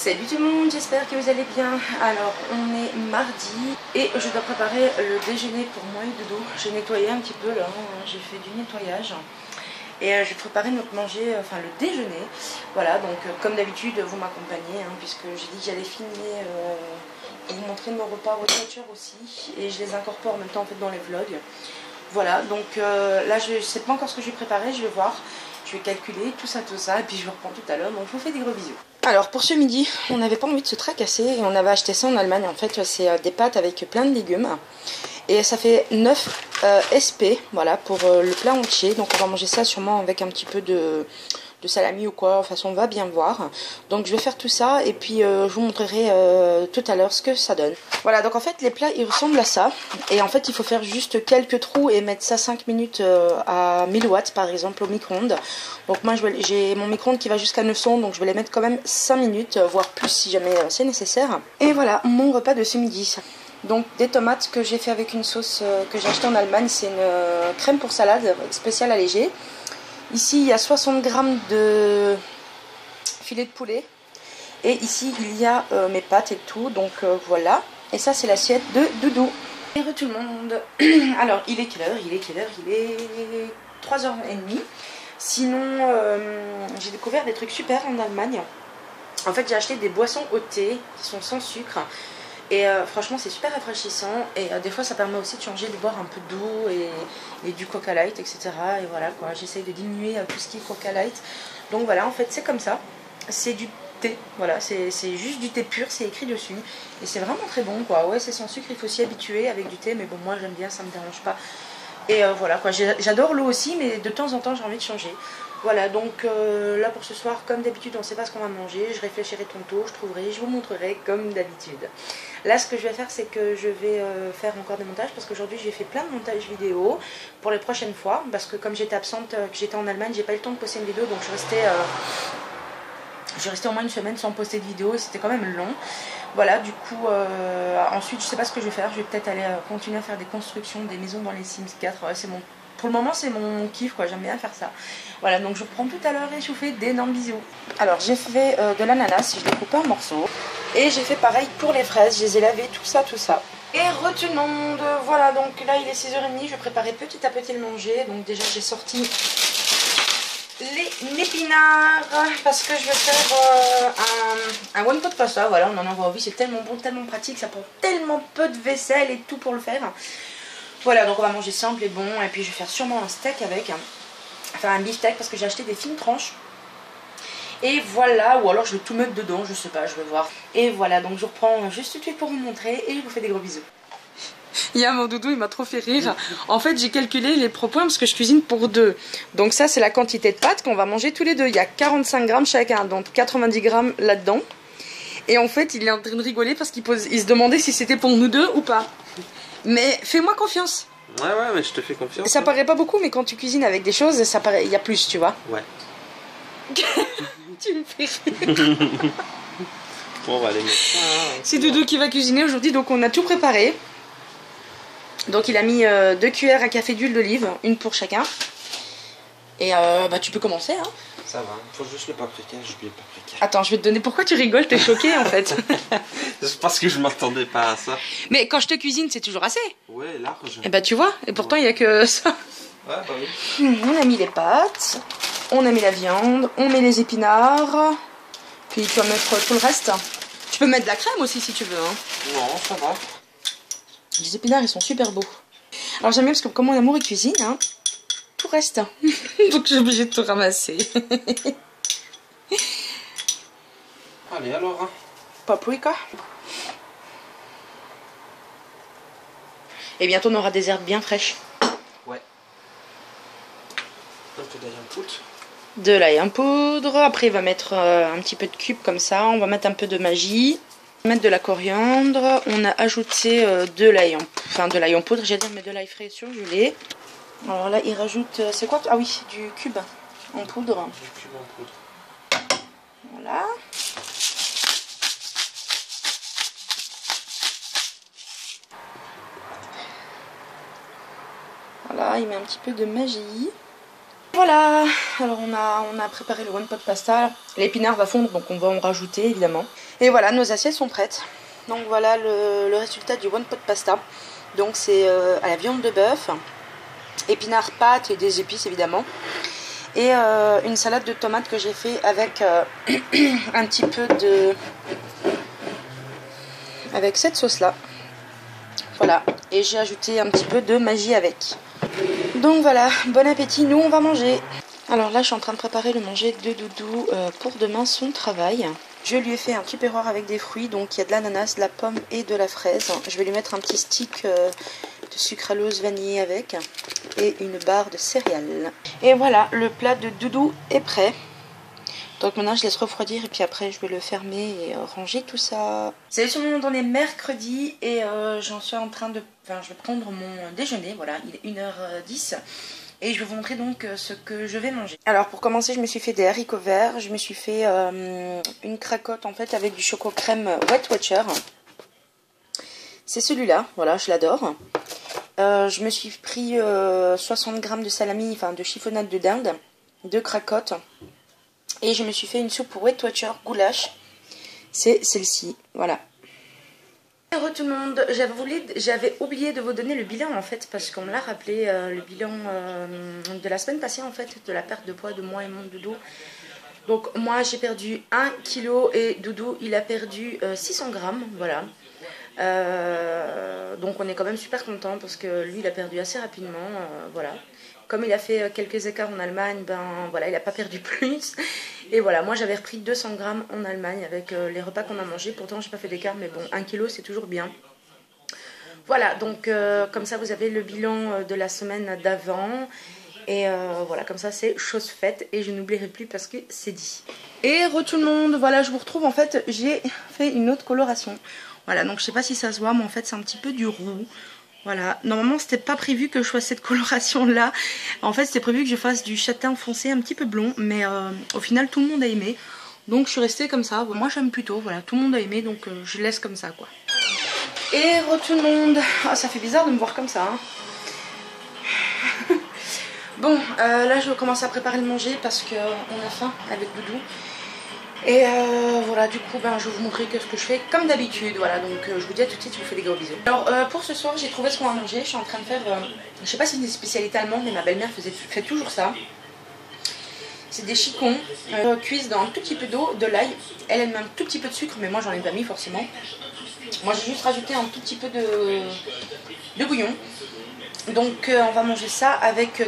Salut tout le monde, j'espère que vous allez bien. Alors on est mardi et je dois préparer le déjeuner pour moi et Dodo. J'ai nettoyé un petit peu là, j'ai fait du nettoyage. Et j'ai préparé notre manger, enfin le déjeuner. Voilà, donc comme d'habitude vous m'accompagnez puisque j'ai dit que j'allais filmer et vous montrer nos repas votre voiture aussi. Et je les incorpore en même temps en fait dans les vlogs. Voilà, donc là je ne sais pas encore ce que je vais préparer, je vais voir. Je vais calculer tout ça, et puis je vous reprends tout à l'heure. Donc je vous fais des gros bisous. Alors pour ce midi, on n'avait pas envie de se tracasser et on avait acheté ça en Allemagne. En fait, c'est des pâtes avec plein de légumes. Et ça fait 9 SP, voilà, pour le plat entier. Donc on va manger ça sûrement avec un petit peu de salami ou quoi. De toute façon, on va bien voir. Donc je vais faire tout ça et puis je vous montrerai tout à l'heure ce que ça donne. Voilà, donc en fait les plats ils ressemblent à ça. Et en fait il faut faire juste quelques trous et mettre ça 5 minutes à 1000 watts par exemple au micro-ondes. Donc moi j'ai mon micro-ondes qui va jusqu'à 900, donc je vais les mettre quand même 5 minutes, voire plus si jamais c'est nécessaire. Et voilà mon repas de ce midi. Donc des tomates que j'ai fait avec une sauce que j'ai achetée en Allemagne, c'est une crème pour salade spéciale allégée. Ici il y a 60 grammes de filet de poulet. Et ici il y a mes pâtes et tout, donc voilà. Et ça c'est l'assiette de Doudou. Bonjour tout le monde. Alors il est quelle heure? Il est 3h30. Sinon j'ai découvert des trucs super en Allemagne. En fait j'ai acheté des boissons au thé qui sont sans sucre. Et franchement c'est super rafraîchissant. Et des fois ça permet aussi de changer, de boire un peu d'eau et du Coca Light, etc. Et voilà quoi, j'essaye de diminuer tout ce qui est Coca Light. Donc voilà, en fait c'est comme ça. C'est du thé, voilà, c'est juste du thé pur, c'est écrit dessus. Et c'est vraiment très bon quoi. Ouais, c'est sans sucre, il faut s'y habituer avec du thé. Mais bon, moi j'aime bien, ça me dérange pas. Et voilà quoi, j'adore l'eau aussi, mais de temps en temps j'ai envie de changer. Voilà, donc là pour ce soir, comme d'habitude, on ne sait pas ce qu'on va manger. Je réfléchirai tantôt, je trouverai, je vous montrerai comme d'habitude. Là, ce que je vais faire, c'est que je vais faire encore des montages parce qu'aujourd'hui j'ai fait plein de montages vidéo pour les prochaines fois. Parce que comme j'étais absente, que j'étais en Allemagne, j'ai pas eu le temps de poster une vidéo, donc je restais au moins une semaine sans poster de vidéo et c'était quand même long. Voilà, du coup, ensuite, je sais pas ce que je vais faire. Je vais peut-être aller continuer à faire des constructions, des maisons dans les Sims 4. C'est mon... Pour le moment, c'est mon kiff, quoi. J'aime bien faire ça. Voilà, donc je vous reprends tout à l'heure et je vous fais d'énormes bisous. Alors, j'ai fait de l'ananas, je l'ai coupé en morceaux. Et j'ai fait pareil pour les fraises, je les ai lavées, tout ça. Et tout le monde, voilà, donc là, il est 6h30. Je vais préparer petit à petit le manger. Donc déjà, j'ai sorti les épinards parce que je vais faire un one pot pasta. Voilà, on en envoie envie, c'est tellement bon, tellement pratique, ça prend tellement peu de vaisselle et tout pour le faire. Voilà, donc on va manger simple et bon, et puis je vais faire sûrement un steak avec, enfin un beefsteak parce que j'ai acheté des fines tranches. Et voilà, ou alors je vais tout mettre dedans, je sais pas, je vais voir. Et voilà, donc je reprends juste tout de suite pour vous montrer et je vous fais des gros bisous. Il y a mon Doudou, il m'a trop fait rire. En fait, j'ai calculé les propoints parce que je cuisine pour deux. Donc ça, c'est la quantité de pâtes qu'on va manger tous les deux. Il y a 45 grammes chacun, donc 90 grammes là-dedans. Et en fait, il est en train de rigoler parce qu'il se demandait si c'était pour nous deux ou pas. Mais fais-moi confiance. Ouais, mais je te fais confiance. Ça paraît pas beaucoup, mais quand tu cuisines avec des choses, ça paraît... il y a plus, tu vois. Ouais. Tu me fais rire. Bon, on va aller mettre ça. C'est Doudou qui va cuisiner aujourd'hui, donc on a tout préparé. Donc il a mis 2 cuillères à café d'huile d'olive, une pour chacun. Et bah tu peux commencer hein. Ça va, faut juste le paprika, j'ai oublié le paprika. Attends, je vais te donner, pourquoi tu rigoles, t'es choquée en fait. C'est parce que je m'attendais pas à ça. Mais quand je te cuisine, c'est toujours assez. Ouais, large. Et bah tu vois, et pourtant il n'y a que ça. Ouais, bah oui. On a mis les pâtes, on a mis la viande, on met les épinards. Puis tu vas mettre tout le reste. Tu peux mettre de la crème aussi si tu veux hein. Non, ça va. Les épinards ils sont super beaux. Alors j'aime bien parce que comme mon amour il cuisine hein, tout reste. Donc je suis obligée de tout ramasser. Allez alors hein. Paprika. Et bientôt on aura des herbes bien fraîches. Ouais. Un peu d'ail en poudre. De l'ail en poudre. Après il va mettre un petit peu de cubes comme ça. On va mettre un peu de magie. Mettre de la coriandre. On a ajouté de l'ail en poudre, j'allais dire, mais de l'ail frais surgelé. Alors là il rajoute, c'est quoi? Ah oui, du cube en poudre. Du cube en poudre. Voilà. Voilà, il met un petit peu de magie. Voilà, alors on a préparé le one pot pasta. L'épinard va fondre, donc on va en rajouter évidemment. Et voilà, nos assiettes sont prêtes. Donc voilà le résultat du one pot pasta. Donc c'est à la viande de bœuf, épinards, pâtes et des épices évidemment. Et une salade de tomates que j'ai fait avec un petit peu de... avec cette sauce là. Voilà, et j'ai ajouté un petit peu de magie avec. Donc voilà, bon appétit, nous on va manger. Alors là je suis en train de préparer le manger de Doudou pour demain son travail. Je lui ai fait un tupperware avec des fruits, donc il y a de l'ananas, de la pomme et de la fraise. Je vais lui mettre un petit stick de sucralose vanillé avec et une barre de céréales. Et voilà, le plat de Doudou est prêt. Donc maintenant je laisse refroidir et puis après je vais le fermer et ranger tout ça. Salut tout le monde, on est mercredi et j'en suis en train de... Enfin je vais prendre mon déjeuner, voilà, il est 1h10. Et je vais vous montrer donc ce que je vais manger. Alors pour commencer je me suis fait des haricots verts, je me suis fait une cracotte en fait avec du choco crème Weight Watcher. C'est celui-là, voilà, je l'adore. Je me suis pris 60 g de salami, enfin de chiffonnade de dinde, 2 cracottes. Et je me suis fait une soupe pour Weight Watcher goulash. C'est celle-ci, voilà. Bonjour tout le monde, j'avais oublié de vous donner le bilan en fait, parce qu'on me l'a rappelé, le bilan de la semaine passée en fait, de la perte de poids de moi et mon Doudou. Donc moi j'ai perdu 1 kg et Doudou il a perdu 600 grammes, voilà. Donc on est quand même super content parce que lui il a perdu assez rapidement, voilà. Comme il a fait quelques écarts en Allemagne, ben voilà, il n'a pas perdu plus. Et voilà, moi j'avais repris 200 grammes en Allemagne avec les repas qu'on a mangés. Pourtant j'ai pas fait d'écart, mais bon, 1 kg c'est toujours bien. Voilà, donc comme ça vous avez le bilan de la semaine d'avant. Et voilà, comme ça c'est chose faite et je n'oublierai plus parce que c'est dit. Et tout le monde, voilà, je vous retrouve. En fait, j'ai fait une autre coloration. Voilà, donc je sais pas si ça se voit, mais en fait c'est un petit peu du roux. Voilà, normalement c'était pas prévu que je fasse cette coloration là. En fait c'était prévu que je fasse du châtain foncé un petit peu blond. Mais au final tout le monde a aimé. Donc je suis restée comme ça. Moi j'aime plutôt, voilà, tout le monde a aimé. Donc je laisse comme ça quoi. Et tout le monde, ah, ça fait bizarre de me voir comme ça hein. Bon là je vais commencer à préparer le manger parce qu'on a faim avec Doudou. Et voilà, du coup ben, je vais vous montrer ce que je fais comme d'habitude. Voilà, donc je vous dis à tout de suite, je vous fais des gros bisous. Alors pour ce soir j'ai trouvé ce qu'on va manger. Je suis en train de faire, je sais pas si c'est une spécialité allemande, mais ma belle-mère fait toujours ça. C'est des chicons cuits dans un tout petit peu d'eau, de l'ail. Elle met un tout petit peu de sucre, mais moi j'en ai pas mis forcément. Moi j'ai juste rajouté un tout petit peu de bouillon. Donc on va manger ça avec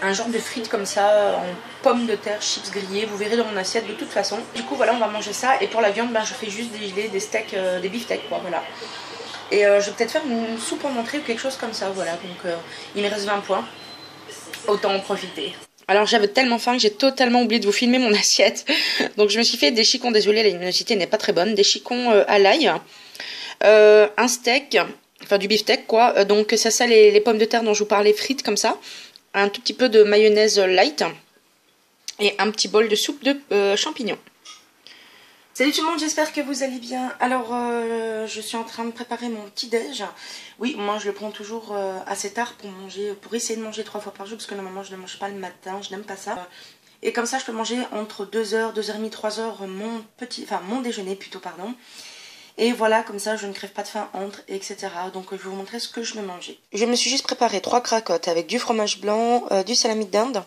un genre de frites comme ça, en pommes de terre, chips grillées, vous verrez dans mon assiette de toute façon. Du coup voilà, on va manger ça, et pour la viande, ben, je fais juste dégeler des steaks, des beefsteaks quoi, voilà. Et je vais peut-être faire une soupe en entrée ou quelque chose comme ça, voilà, donc il me reste 20 points, autant en profiter. Alors j'avais tellement faim que j'ai totalement oublié de vous filmer mon assiette, donc je me suis fait des chicons, désolé la luminosité n'est pas très bonne, des chicons à l'ail, un steak, enfin du beefsteak quoi, donc ça les pommes de terre dont je vous parlais frites comme ça, un tout petit peu de mayonnaise light et un petit bol de soupe de champignons. Salut tout le monde, j'espère que vous allez bien. Alors je suis en train de préparer mon petit déj. Oui, moi je le prends toujours assez tard pour manger, pour essayer de manger 3 fois par jour, parce que normalement je ne mange pas le matin, je n'aime pas ça. Et comme ça je peux manger entre 2h, 2h30, 3h mon déjeuner plutôt, pardon. Et voilà, comme ça je ne crève pas de faim entre, etc. Donc je vais vous montrer ce que je vais manger. Je me suis juste préparé 3 cracottes avec du fromage blanc, du salami de dinde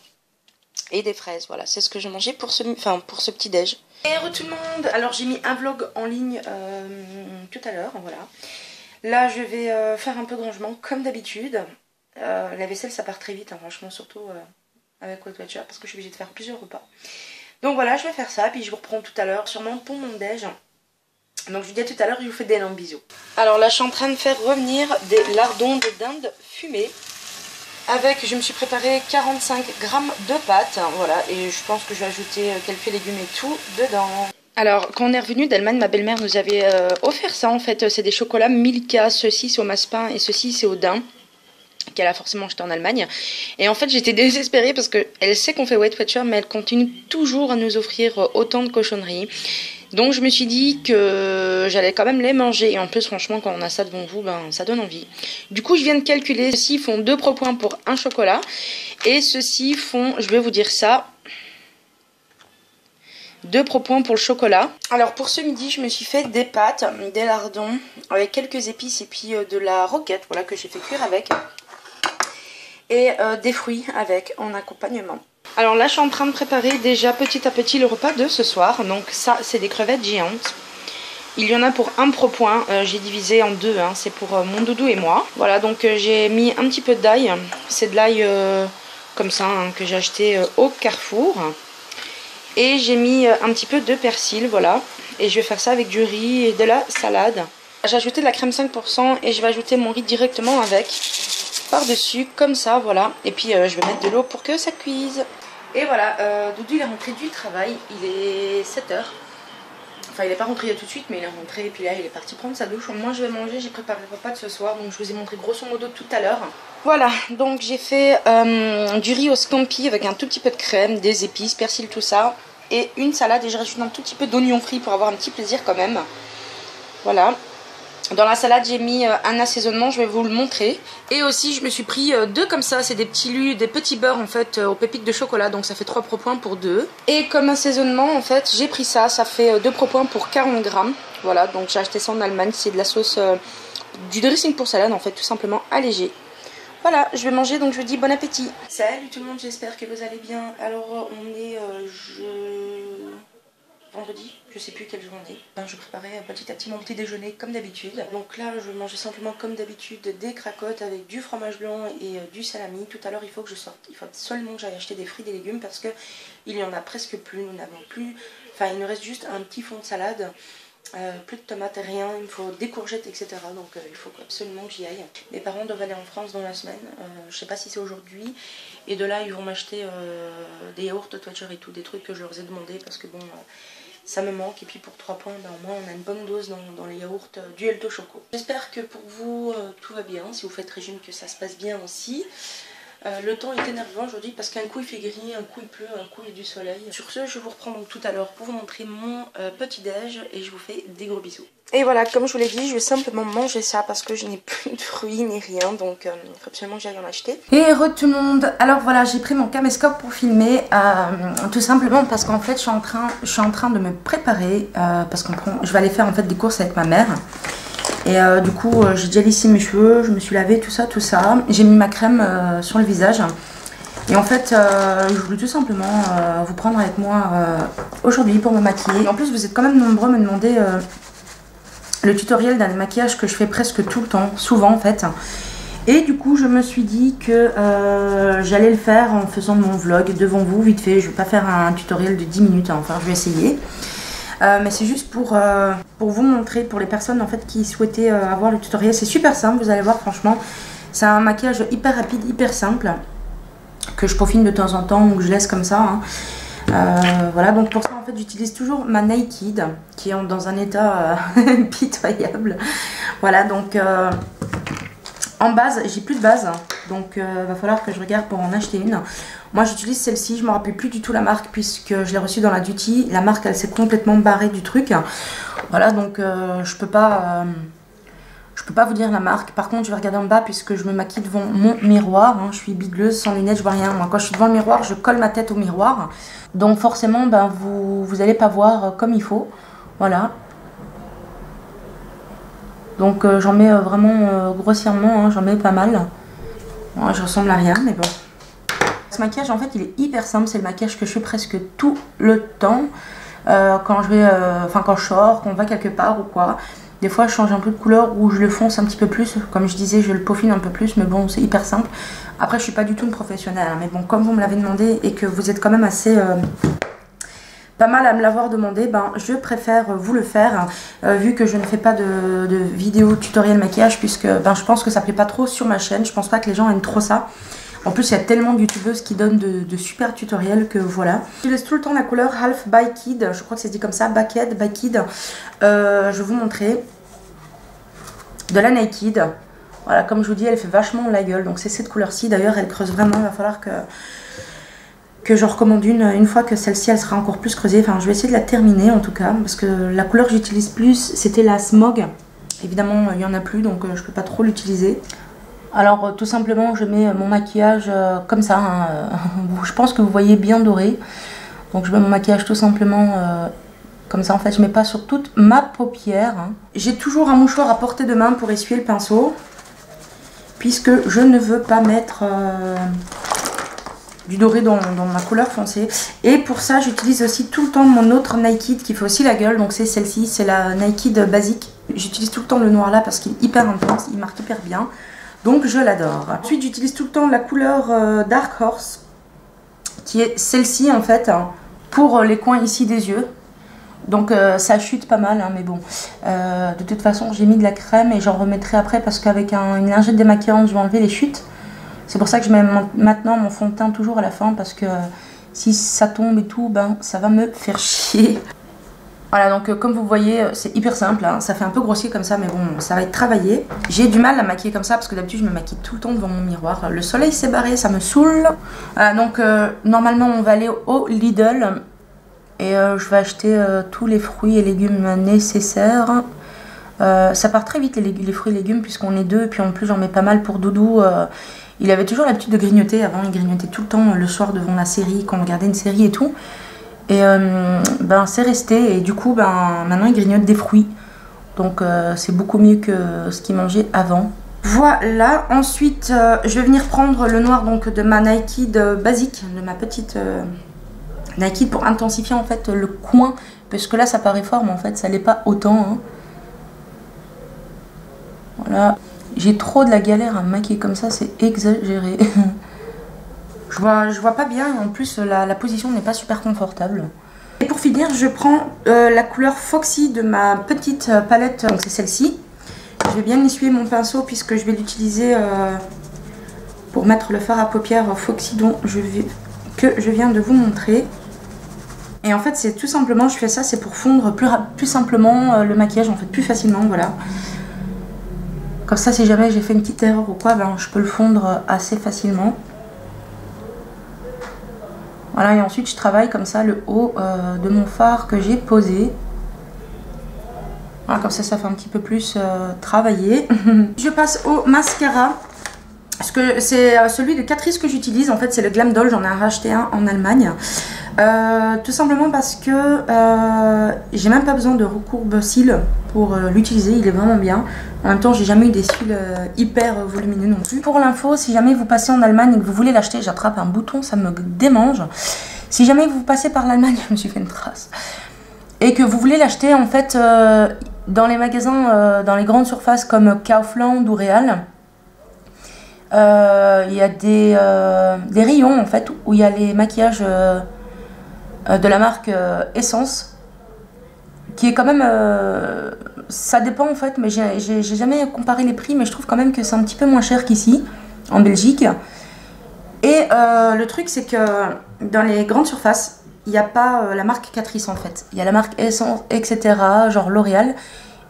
et des fraises. Voilà, c'est ce que je vais manger pour ce petit déj. Et tout le monde, alors j'ai mis un vlog en ligne tout à l'heure, voilà. Là je vais faire un peu de rangement comme d'habitude. La vaisselle ça part très vite, hein, franchement, surtout avec Weight Watcher, parce que je suis obligée de faire plusieurs repas. Donc voilà, je vais faire ça, puis je vous reprends tout à l'heure, sûrement pour mon déj. Donc je vous dis à tout à l'heure, je vous fais des longs bisous. Alors là je suis en train de faire revenir des lardons de dinde fumés. Avec, je me suis préparé 45 grammes de pâtes, voilà, et je pense que je vais ajouter quelques légumes et tout dedans. Alors quand on est revenu d'Allemagne, ma belle-mère nous avait offert ça en fait, c'est des chocolats Milka, ceci c'est au massepain et ceci c'est au daim, qu'elle a forcément acheté en Allemagne. Et en fait j'étais désespérée parce qu'elle sait qu'on fait Weight Watcher, mais elle continue toujours à nous offrir autant de cochonneries. Donc je me suis dit que j'allais quand même les manger. Et en plus franchement quand on a ça devant vous, ben, ça donne envie. Du coup je viens de calculer, ceux-ci font 2 propoints pour un chocolat. Et ceux-ci font, je vais vous dire ça, 2 propoints pour le chocolat. Alors pour ce midi je me suis fait des pâtes, des lardons avec quelques épices et puis de la roquette, voilà, que j'ai fait cuire avec. Et des fruits avec en accompagnement. Alors là je suis en train de préparer déjà petit à petit le repas de ce soir. Donc ça c'est des crevettes géantes. Il y en a pour un propoint, j'ai divisé en 2, hein. C'est pour mon doudou et moi. Voilà, donc j'ai mis un petit peu d'ail. C'est de l'ail comme ça, hein, que j'ai acheté au Carrefour. Et j'ai mis un petit peu de persil, voilà. Et je vais faire ça avec du riz et de la salade. J'ai ajouté de la crème 5% et je vais ajouter mon riz directement avec, par-dessus, comme ça, voilà. Et puis je vais mettre de l'eau pour que ça cuise. Et voilà, Doudou il est rentré du travail, il est 7h. Enfin il n'est pas rentré tout de suite, mais il est rentré et puis là il est parti prendre sa douche. Moi je vais manger, j'ai préparé le repas de ce soir, donc je vous ai montré grosso modo tout à l'heure. Voilà, donc j'ai fait du riz au scampi avec un tout petit peu de crème, des épices, persil, tout ça. Et une salade et je rajoute un tout petit peu d'oignon frit pour avoir un petit plaisir quand même. Voilà. Dans la salade j'ai mis un assaisonnement, je vais vous le montrer. Et aussi je me suis pris 2 comme ça, c'est des petits beurres en fait aux pépites de chocolat. Donc ça fait 3 propoints pour 2. Et comme assaisonnement en fait j'ai pris ça, ça fait 2 propoints pour 40 grammes. Voilà, donc j'ai acheté ça en Allemagne, c'est de la sauce, du dressing pour salade en fait, tout simplement allégé. Voilà, je vais manger donc je vous dis bon appétit. Salut tout le monde, j'espère que vous allez bien. Alors on est vendredi, je sais plus quel jour on est. Ben, je préparais petit à petit mon petit déjeuner comme d'habitude. Donc là je vais manger simplement comme d'habitude des cracottes avec du fromage blanc et du salami. Tout à l'heure il faut que je sorte, il faut absolument que j'aille acheter des fruits et des légumes parce que il y en a presque plus, nous n'avons plus, enfin il nous reste juste un petit fond de salade. Plus de tomates, rien, il me faut des courgettes, etc. Donc il faut absolument que j'y aille. Mes parents doivent aller en France dans la semaine, je sais pas si c'est aujourd'hui. Et de là ils vont m'acheter des yaourts Twatcher et tout, des trucs que je leur ai demandé parce que bon, ça me manque. Et puis pour 3 points, ben, au moins on a une bonne dose dans les yaourts du Helto Choco. J'espère que pour vous tout va bien, si vous faites régime que ça se passe bien aussi. Le temps est énervant aujourd'hui parce qu'un coup il fait gris, un coup il pleut, un coup il y a du soleil. Sur ce, je vous reprends donc tout à l'heure pour vous montrer mon petit déj et je vous fais des gros bisous. Et voilà, comme je vous l'ai dit, je vais simplement manger ça parce que je n'ai plus de fruits ni rien, donc il faut absolument que j'aille en acheter. Et heureux tout le monde. Alors voilà, j'ai pris mon caméscope pour filmer, tout simplement parce qu'en fait je suis en train de me préparer parce que je vais aller faire en fait des courses avec ma mère. Et du coup j'ai déjà lissé mes cheveux, je me suis lavé, tout ça. J'ai mis ma crème sur le visage. Et en fait je voulais tout simplement vous prendre avec moi aujourd'hui pour me maquiller. Et en plus vous êtes quand même nombreux à me demander le tutoriel d'un maquillage que je fais presque tout le temps, souvent en fait. Et du coup je me suis dit que j'allais le faire en faisant mon vlog devant vous vite fait. Je vais pas faire un tutoriel de 10 minutes, hein. Enfin je vais essayer. Mais c'est juste pour vous montrer, pour les personnes en fait qui souhaitaient avoir le tutoriel. C'est super simple, vous allez voir, franchement. C'est un maquillage hyper rapide, hyper simple, que je peaufine de temps en temps, donc je laisse comme ça, hein. Voilà, donc pour ça en fait j'utilise toujours ma Naked qui est dans un état pitoyable. Voilà, donc en base, j'ai plus de base, donc va falloir que je regarde pour en acheter une. Moi j'utilise celle-ci, je ne me rappelle plus du tout la marque puisque je l'ai reçue dans la Duty. La marque elle s'est complètement barrée du truc. Voilà, donc je peux pas vous dire la marque. Par contre je vais regarder en bas puisque je me maquille devant mon miroir, hein. Je suis bigleuse, sans lunettes, je vois rien. Moi quand je suis devant le miroir, je colle ma tête au miroir. Donc forcément ben, vous n'allez pas voir comme il faut. Voilà. Donc j'en mets vraiment grossièrement, hein, j'en mets pas mal. Bon, je ressemble à rien mais bon. Ce maquillage en fait il est hyper simple, c'est le maquillage que je fais presque tout le temps. Quand je vais, quand je sors, qu'on va quelque part ou quoi. Des fois je change un peu de couleur ou je le fonce un petit peu plus. Comme je disais, je le peaufine un peu plus, mais bon c'est hyper simple. Après je suis pas du tout une professionnelle, hein, mais bon comme vous me l'avez demandé et que vous êtes quand même assez pas mal à me l'avoir demandé, ben je préfère vous le faire vu que je ne fais pas de vidéo tutoriel maquillage puisque ben, je pense que ça plaît pas trop sur ma chaîne. Je pense pas que les gens aiment trop ça. En plus, il y a tellement de youtubeuses qui donnent de super tutoriels que voilà. J'utilise tout le temps la couleur Half by Kid. Je crois que c'est dit comme ça, Baked by Kid. Je vais vous montrer. De la Naked. Voilà, comme je vous dis, elle fait vachement la gueule. Donc c'est cette couleur-ci. D'ailleurs, elle creuse vraiment. Il va falloir que que je recommande une fois que celle-ci elle sera encore plus creusée. Enfin je vais essayer de la terminer en tout cas, parce que la couleur que j'utilise plus c'était la Smog. Évidemment il n'y en a plus, donc je peux pas trop l'utiliser. Alors tout simplement je mets mon maquillage comme ça, hein. Je pense que vous voyez bien doré. Donc je mets mon maquillage tout simplement comme ça, en fait je mets pas sur toute ma paupière, hein. J'ai toujours un mouchoir à portée de main pour essuyer le pinceau, puisque je ne veux pas mettre du doré dans ma couleur foncée. Et pour ça j'utilise aussi tout le temps mon autre Naked qui fait aussi la gueule, donc c'est celle-ci, c'est la Naked basique. J'utilise tout le temps le noir là parce qu'il est hyper intense, il marque hyper bien, donc je l'adore. Ensuite j'utilise tout le temps la couleur Dark Horse, qui est celle-ci en fait, hein, pour les coins ici des yeux. Donc ça chute pas mal, hein, mais bon, de toute façon j'ai mis de la crème et j'en remettrai après parce qu'avec une lingette démaquillante je vais enlever les chutes. C'est pour ça que je mets maintenant mon fond de teint toujours à la fin, parce que si ça tombe et tout, ben ça va me faire chier. Voilà, donc comme vous voyez c'est hyper simple, hein, ça fait un peu grossier comme ça, mais bon ça va être travaillé. J'ai du mal à maquiller comme ça parce que d'habitude je me maquille tout le temps devant mon miroir. Le soleil s'est barré, ça me saoule. Voilà, donc normalement on va aller au Lidl. Et je vais acheter tous les fruits et légumes nécessaires. Ça part très vite les fruits et légumes puisqu'on est deux. Et puis en plus j'en mets pas mal pour Doudou. Il avait toujours l'habitude de grignoter. Avant il grignotait tout le temps le soir devant la série, quand on regardait une série et tout. Et ben c'est resté. Et du coup ben, maintenant il grignote des fruits. Donc c'est beaucoup mieux que ce qu'il mangeait avant. Voilà, ensuite je vais venir prendre le noir donc, de ma Naked basique, de ma petite... Naked pour intensifier en fait le coin, parce que là ça paraît fort mais en fait ça l'est pas autant, hein. Voilà, j'ai trop de la galère à me maquiller comme ça, c'est exagéré. je vois pas bien et en plus la position n'est pas super confortable. Et pour finir je prends la couleur Foxy de ma petite palette, donc c'est celle-ci. Je vais bien essuyer mon pinceau puisque je vais l'utiliser pour mettre le fard à paupières Foxy que je viens de vous montrer. Et en fait c'est tout simplement, je fais ça, c'est pour fondre plus simplement le maquillage, en fait plus facilement, voilà. Comme ça si jamais j'ai fait une petite erreur ou quoi, ben, je peux le fondre assez facilement. Voilà, et ensuite je travaille comme ça le haut de mon fard que j'ai posé. Voilà, comme ça fait un petit peu plus travaillé. Je passe au mascara. Parce que c'est celui de Catrice que j'utilise, en fait c'est le Glam Doll, j'en ai racheté un en Allemagne. Tout simplement parce que j'ai même pas besoin de recourbe-cils pour l'utiliser, il est vraiment bien. En même temps j'ai jamais eu des cils hyper volumineux non plus. Pour l'info, si jamais vous passez en Allemagne et que vous voulez l'acheter, j'attrape un bouton, ça me démange. Si jamais vous passez par l'Allemagne, je me suis fait une trace, et que vous voulez l'acheter en fait dans les magasins, dans les grandes surfaces comme Kaufland ou Real, il y a des rayons en fait où il y a les maquillages de la marque Essence, qui est quand même ça dépend en fait, mais j'ai jamais comparé les prix, mais je trouve quand même que c'est un petit peu moins cher qu'ici en Belgique. Et le truc c'est que dans les grandes surfaces il n'y a pas la marque Catrice en fait, il y a la marque Essence etc, genre L'Oréal,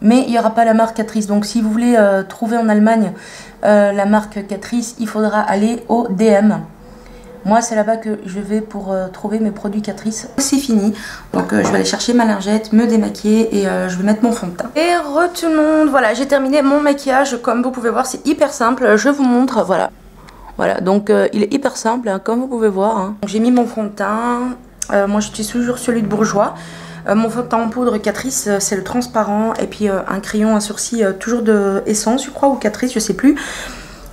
mais il n'y aura pas la marque Catrice. Donc si vous voulez trouver en Allemagne la marque Catrice, il faudra aller au DM. Moi c'est là-bas que je vais pour trouver mes produits Catrice. C'est fini, donc je vais aller chercher ma lingette, me démaquiller et je vais mettre mon fond de teint. Et tout le monde, voilà, j'ai terminé mon maquillage. Comme vous pouvez voir c'est hyper simple, je vous montre, voilà. Voilà, donc il est hyper simple, hein, comme vous pouvez voir, hein. J'ai mis mon fond de teint, moi j'utilise toujours celui de Bourjois. Mon fond de teint en poudre Catrice, c'est le transparent, et puis un crayon à sourcils toujours de Essence je crois, ou Catrice, je sais plus.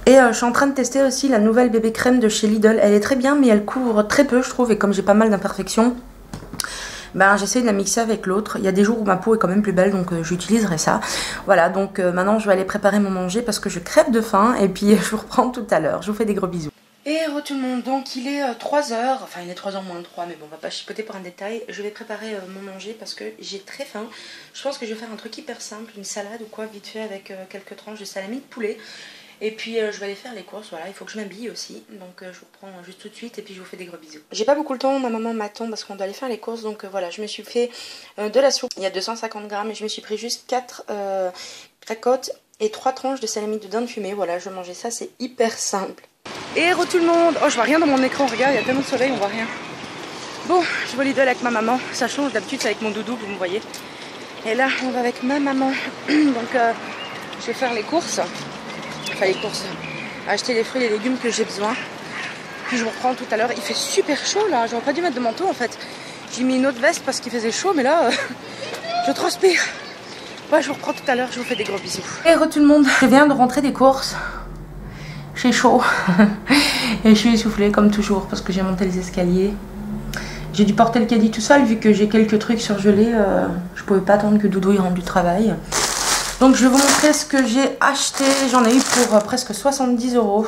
Et je suis en train de tester aussi la nouvelle bébé crème de chez Lidl. Elle est très bien mais elle couvre très peu je trouve, et comme j'ai pas mal d'imperfections, ben j'essaie de la mixer avec l'autre. Il y a des jours où ma peau est quand même plus belle, donc j'utiliserai ça. Voilà, donc maintenant je vais aller préparer mon manger parce que je crève de faim, et puis je vous reprends tout à l'heure. Je vous fais des gros bisous. Et tout le monde, donc il est 3h, enfin il est 3h moins 3, mais bon on va pas chipoter pour un détail. Je vais préparer mon manger parce que j'ai très faim. Je pense que je vais faire un truc hyper simple, une salade ou quoi, vite fait avec quelques tranches de salami de poulet. Et puis je vais aller faire les courses, voilà, il faut que je m'habille aussi. Donc je vous reprends juste tout de suite et puis je vous fais des gros bisous. J'ai pas beaucoup le temps, ma maman m'attend parce qu'on doit aller faire les courses. Donc voilà, je me suis fait de la soupe, il y a 250 grammes, et je me suis pris juste 4 cracottes et 3 tranches de salami de dinde fumée. Voilà, je vais manger ça, c'est hyper simple. Et tout le monde, oh je vois rien dans mon écran, regarde, il y a tellement de soleil, on voit rien. Bon, je vais au Lidl avec ma maman. Ça change, d'habitude c'est avec mon doudou, vous me voyez. Et là, on va avec ma maman. Donc, je vais faire les courses. Enfin, les courses. Acheter les fruits et les légumes que j'ai besoin. Puis je vous reprends tout à l'heure. Il fait super chaud là. J'aurais pas dû mettre de manteau en fait. J'ai mis une autre veste parce qu'il faisait chaud. Mais là, je transpire. Ouais, je vous reprends tout à l'heure. Je vous fais des gros bisous. Et re tout le monde. Je viens de rentrer des courses. J'ai chaud. Et je suis essoufflée comme toujours parce que j'ai monté les escaliers. J'ai dû porter le caddie tout seul vu que j'ai quelques trucs surgelés. Je pouvais pas attendre que Doudou y rentre du travail. Donc je vais vous montrer ce que j'ai acheté. J'en ai eu pour presque 70 €.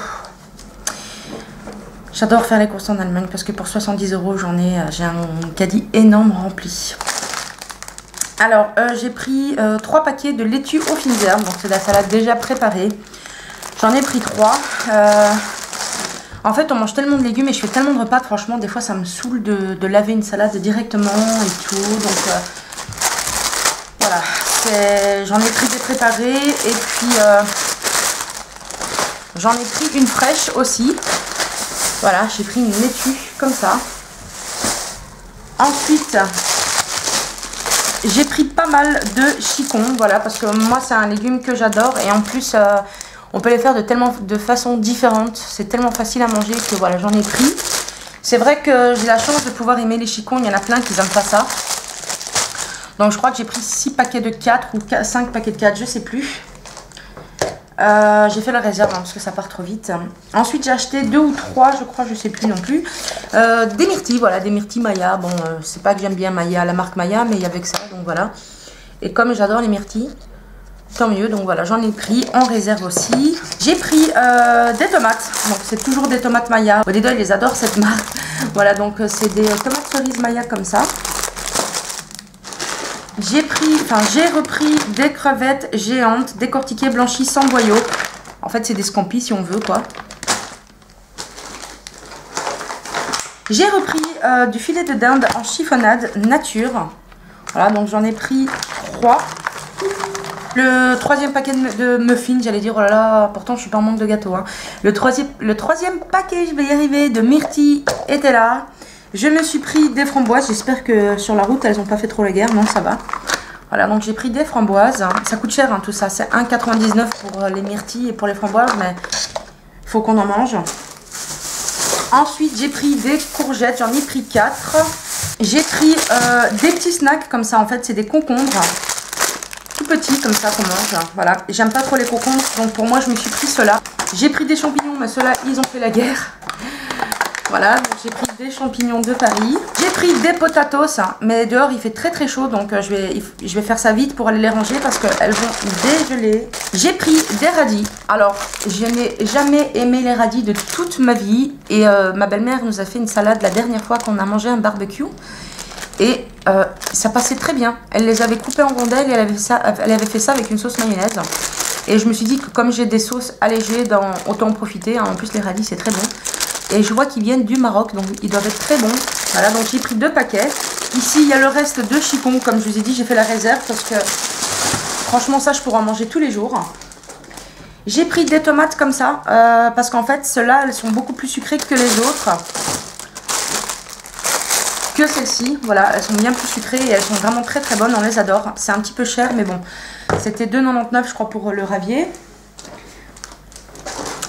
J'adore faire les courses en Allemagne parce que pour 70 € j'ai un caddie énorme rempli. Alors j'ai pris 3 paquets de laitue aux fines herbes. Donc c'est de la salade déjà préparée. J'en ai pris 3. En fait, on mange tellement de légumes et je fais tellement de repas que franchement, des fois, ça me saoule de laver une salade directement et tout. Donc, voilà. J'en ai pris des préparés et puis j'en ai pris une fraîche aussi. Voilà, j'ai pris une laitue comme ça. Ensuite, j'ai pris pas mal de chicons. Voilà, parce que moi, c'est un légume que j'adore et en plus... on peut les faire de façons différentes. C'est tellement facile à manger que voilà, j'en ai pris. C'est vrai que j'ai la chance de pouvoir aimer les chicons. Il y en a plein qui n'aiment pas ça. Donc je crois que j'ai pris 6 paquets de 4 ou 5 paquets de 4, je sais plus. J'ai fait la réserve parce que ça part trop vite. Ensuite j'ai acheté 2 ou 3, je crois, je sais plus non plus. Des myrtilles, voilà, des myrtilles Maya. Bon, c'est pas que j'aime bien Maya, la marque Maya, mais il y avait que ça, donc voilà. Et comme j'adore les myrtilles, tant mieux, donc voilà, j'en ai pris en réserve aussi. J'ai pris des tomates, donc c'est toujours des tomates Maya. Au Lidl, ils les adorent cette marque. Voilà, donc c'est des tomates cerises Maya comme ça. J'ai repris des crevettes géantes, décortiquées, blanchies, sans boyau. En fait, c'est des scampis si on veut, quoi. J'ai repris du filet de dinde en chiffonnade nature. Voilà, donc j'en ai pris 3. Le troisième paquet de muffins, j'allais dire, oh là là, pourtant je suis pas en manque de gâteau. Hein. Le troisième paquet, je vais y arriver, de myrtilles était là. Je me suis pris des framboises, j'espère que sur la route elles n'ont pas fait trop la guerre, non ça va. Voilà, donc j'ai pris des framboises, ça coûte cher hein, tout ça, c'est 1,99 € pour les myrtilles et pour les framboises, mais il faut qu'on en mange. Ensuite j'ai pris des courgettes, j'en ai pris 4. J'ai pris des petits snacks comme ça, en fait c'est des concombres. Petits comme ça qu'on mange, voilà, j'aime pas trop les concombres donc pour moi je me suis pris cela. J'ai pris des champignons mais ceux-là ils ont fait la guerre. Voilà, donc j'ai pris des champignons de Paris. J'ai pris des potatoes mais dehors il fait très très chaud donc je vais faire ça vite pour aller les ranger parce qu'elles vont dégeler. J'ai pris des radis. Alors je n'ai jamais aimé les radis de toute ma vie et ma belle-mère nous a fait une salade la dernière fois qu'on a mangé un barbecue. Et ça passait très bien. Elle les avait coupés en rondelles et elle avait fait ça avec une sauce mayonnaise. Et je me suis dit que comme j'ai des sauces allégées, autant en profiter. Hein. En plus les radis c'est très bon. Et je vois qu'ils viennent du Maroc, donc ils doivent être très bons. Voilà, donc j'ai pris 2 paquets. Ici il y a le reste de chicons. Comme je vous ai dit, j'ai fait la réserve parce que franchement ça je pourrais en manger tous les jours. J'ai pris des tomates comme ça. Parce qu'en fait ceux-là elles sont beaucoup plus sucrées que les autres. Que celles-ci, voilà, elles sont bien plus sucrées et elles sont vraiment très très bonnes, on les adore. C'est un petit peu cher mais bon, c'était 2,99 je crois pour le ravier.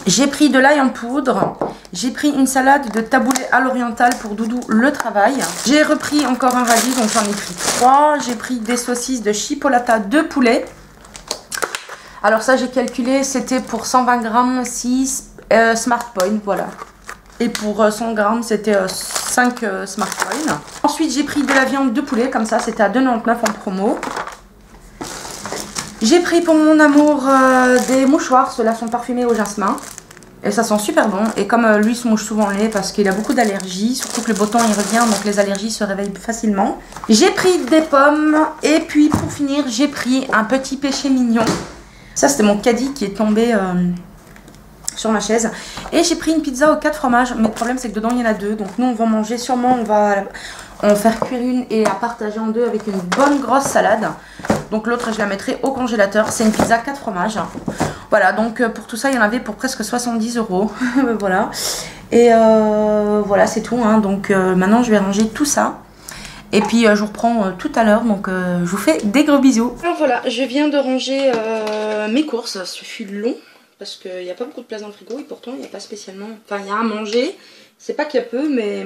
J'ai pris de l'ail en poudre, j'ai pris une salade de taboulé à l'oriental pour Doudou le travail. J'ai repris encore un radis, donc j'en ai pris 3. J'ai pris des saucisses de chipolata de poulet. Alors ça j'ai calculé, c'était pour 120 grammes 6 Smart Point, voilà. Et pour 100 grammes c'était 5 Smart Point. Ensuite j'ai pris de la viande de poulet, comme ça c'était à 2,99 en promo. J'ai pris pour mon amour des mouchoirs, ceux-là sont parfumés au jasmin. Et ça sent super bon. Et comme lui se mouche souvent le nez parce qu'il a beaucoup d'allergies, surtout que le beau temps il revient, donc les allergies se réveillent facilement. J'ai pris des pommes et puis pour finir j'ai pris un petit péché mignon. Ça c'était mon caddie qui est tombé sur ma chaise. Et j'ai pris une pizza aux 4 fromages. Mais le problème c'est que dedans il y en a 2. Donc nous on va manger sûrement, on va en faire cuire une et la partager en 2 avec une bonne grosse salade. Donc l'autre je la mettrai au congélateur. C'est une pizza 4 fromages. Voilà, donc pour tout ça il y en avait pour presque 70 €. Voilà. Et voilà, c'est tout, hein. Donc maintenant je vais ranger tout ça. Et puis je vous reprends tout à l'heure, donc je vous fais des gros bisous. Alors voilà, je viens de ranger mes courses, ça fut long parce qu'il n'y a pas beaucoup de place dans le frigo et pourtant il n'y a pas spécialement... Enfin il y a à manger, c'est pas qu'il y a peu mais...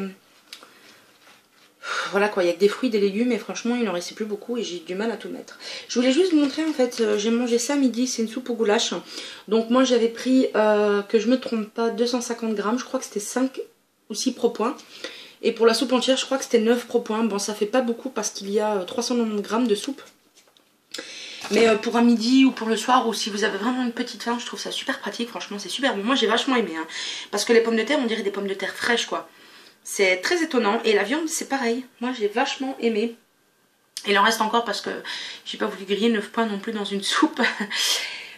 Voilà quoi, il y a que des fruits, des légumes et franchement il n'en restait plus beaucoup et j'ai du mal à tout mettre. Je voulais juste vous montrer en fait, j'ai mangé ça à midi, c'est une soupe au goulash. Donc moi j'avais pris, que je me trompe pas, 250 grammes, je crois que c'était 5 ou 6 propoints. Et pour la soupe entière, je crois que c'était 9 propoints. Bon, ça fait pas beaucoup parce qu'il y a 390 grammes de soupe. Mais pour un midi ou pour le soir, ou si vous avez vraiment une petite faim, je trouve ça super pratique. Franchement, c'est super bon. Moi, j'ai vachement aimé. Hein, parce que les pommes de terre, on dirait des pommes de terre fraîches, quoi. C'est très étonnant. Et la viande, c'est pareil. Moi, j'ai vachement aimé. Et il en reste encore parce que j'ai pas voulu griller 9 points non plus dans une soupe.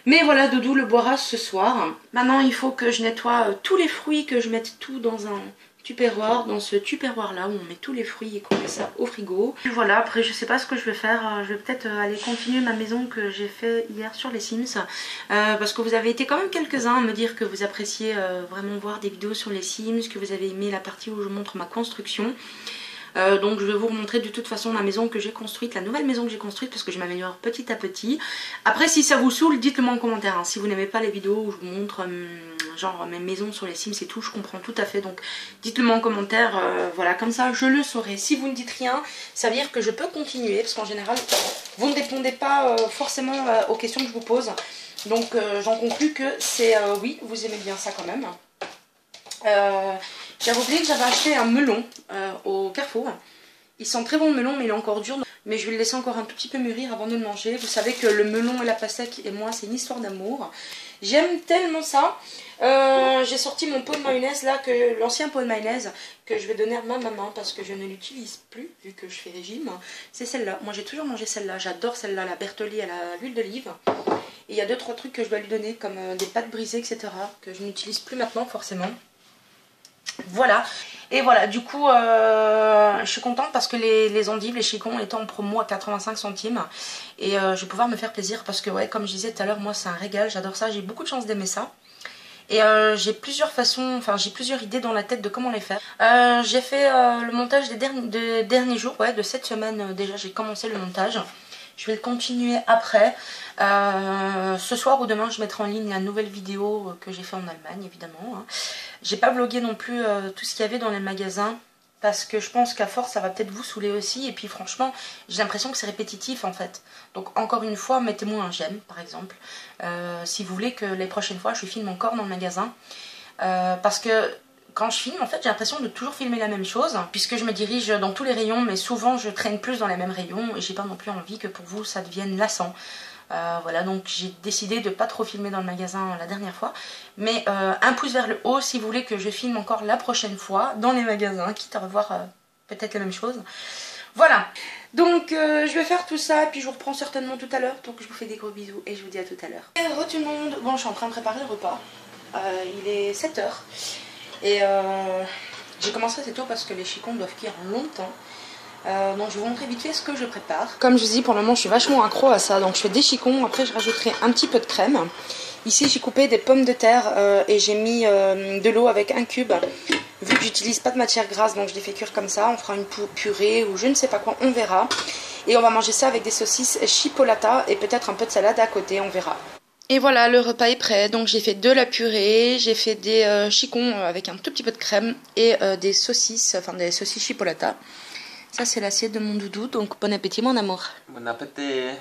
Mais voilà, Doudou le boira ce soir. Maintenant, il faut que je nettoie tous les fruits, que je mette tout dans un... tupperware, dans ce tupperware là où on met tous les fruits et qu'on met ça au frigo. Et voilà, après je sais pas ce que je vais faire, je vais peut-être aller continuer ma maison que j'ai fait hier sur les Sims, parce que vous avez été quand même quelques-uns à me dire que vous appréciez vraiment voir des vidéos sur les Sims, que vous avez aimé la partie où je montre ma construction. Donc je vais vous remontrer de toute façon la maison que j'ai construite, la nouvelle maison que j'ai construite parce que je m'améliore petit à petit. Après si ça vous saoule, dites-le moi en commentaire, hein. Si vous n'aimez pas les vidéos où je vous montre genre mes maisons sur les Sims et tout, je comprends tout à fait. Donc dites-le moi en commentaire, voilà, comme ça je le saurai. Si vous ne dites rien, ça veut dire que je peux continuer parce qu'en général vous ne répondez pas forcément aux questions que je vous pose. Donc j'en conclus que c'est oui, vous aimez bien ça quand même. J'avais oublié que j'avais acheté un melon au Carrefour. Il sent très bon le melon mais il est encore dur. Mais je vais le laisser encore un tout petit peu mûrir avant de le manger. Vous savez que le melon et la pastèque et moi c'est une histoire d'amour. J'aime tellement ça. J'ai sorti mon pot de mayonnaise là, l'ancien pot de mayonnaise que je vais donner à ma maman parce que je ne l'utilise plus vu que je fais régime. C'est celle-là. Moi j'ai toujours mangé celle-là. J'adore celle-là, la Bertolli à l'huile d'olive. Et il y a 2-3 trucs que je dois lui donner comme des pâtes brisées etc. que je n'utilise plus maintenant forcément. Voilà, et voilà, du coup je suis contente parce que les endives, les chicons étaient en promo à 85 centimes et je vais pouvoir me faire plaisir parce que ouais, comme je disais tout à l'heure, moi c'est un régal, j'adore ça, j'ai beaucoup de chance d'aimer ça. Et j'ai plusieurs façons, enfin j'ai plusieurs idées dans la tête de comment les faire. J'ai fait le montage des derniers jours, ouais, de cette semaine déjà j'ai commencé le montage. Je vais le continuer après. Ce soir ou demain, je mettrai en ligne la nouvelle vidéo que j'ai fait en Allemagne, évidemment. Hein. J'ai pas blogué non plus tout ce qu'il y avait dans les magasins. Parce que je pense qu'à force, ça va peut-être vous saouler aussi. Et puis franchement, j'ai l'impression que c'est répétitif en fait. Donc encore une fois, mettez-moi un j'aime, par exemple. Si vous voulez que les prochaines fois, je filme encore dans le magasin. Parce que... quand je filme, en fait, j'ai l'impression de toujours filmer la même chose, puisque je me dirige dans tous les rayons, mais souvent je traîne plus dans les mêmes rayons, et j'ai pas non plus envie que pour vous ça devienne lassant. Voilà, donc j'ai décidé de pas trop filmer dans le magasin la dernière fois, mais un pouce vers le haut si vous voulez que je filme encore la prochaine fois dans les magasins, quitte à revoir peut-être la même chose. Voilà, donc je vais faire tout ça, et puis je vous reprends certainement tout à l'heure, donc je vous fais des gros bisous, et je vous dis à tout à l'heure. Hello tout le monde, bon je suis en train de préparer le repas, il est 7 h. Et j'ai commencé assez tôt parce que les chicons doivent cuire longtemps. Donc je vais vous montrer vite fait ce que je prépare. Comme je vous dis, pour le moment je suis vachement accro à ça. Donc je fais des chicons, après je rajouterai un petit peu de crème. Ici j'ai coupé des pommes de terre et j'ai mis de l'eau avec un cube. Vu que j'utilise pas de matière grasse, donc je les fais cuire comme ça. On fera une purée ou je ne sais pas quoi, on verra. Et on va manger ça avec des saucisses chipolata et peut-être un peu de salade à côté, on verra. Et voilà, le repas est prêt. Donc j'ai fait de la purée, j'ai fait des chicons avec un tout petit peu de crème et des saucisses, enfin des saucisses chipolata. Ça c'est l'assiette de mon doudou, donc bon appétit mon amour. Bon appétit.